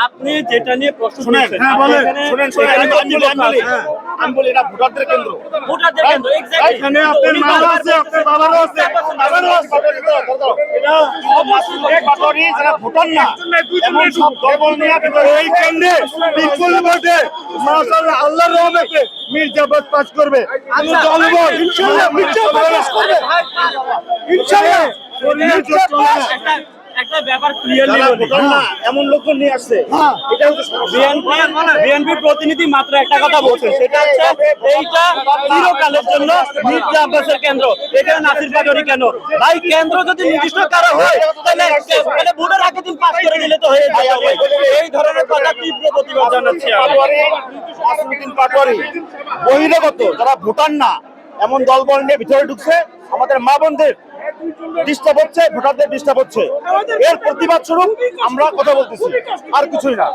আপনি যেটা নিয়ে প্রশ্ন শুনেন, আমি বলি এটা ভোটারদের কেন্দ্র। ভোটারদের কেন্দ্র, এক্স্যাক্টলি। এখানে আপনার মাও আছে, আপনার বাবারও আছে, বাবারও আছে। এটা অবশ্যই পাটোয়ারি যারা ভোটার না, এমন সব দলবল নিয়ে কিন্তু এই কেন্দ্রে বিপুল ভোটে মাশাআল্লাহ আল্লাহর রহমতে মির্জাবাদ পাস করবে। দলবল ইনশাআল্লাহ মির্জাবাদ পাস করবে, ইনশাআল্লাহ। একটা ব্যাপার ক্লিয়ারলি বলি, এমন লোক নিয়ে আসছে, এটা হচ্ছে বিএনপি প্রতিনিধি মাত্র একটা কথা বলছে, সেটা হচ্ছে এইটা চিরকালের জন্য মির্জা আব্বাসের কেন্দ্র, এখানে নাসির পাটোয়ারি কেন? ভাই কেন্দ্র যদি নির্দিষ্ট কারো হয় তাহলে ভোটের আগের দিন পাস করে দিলে তো হয়ে যাবে। এই ধরনের কথা তীব্র প্রতিবাদ জানাচ্ছি। পাটোয়ারি বহিরাগত যারা ভোটার না এমন দলবল নিয়ে ভিতরে ঢুকছে, আমাদের মা বোনদের ডিস্টার্ব হচ্ছে, ভোটারদের ডিস্টার্ব হচ্ছে। এর প্রতিবাদ স্বরূপ আমরা কথা বলতেছি, আর কিছুই না।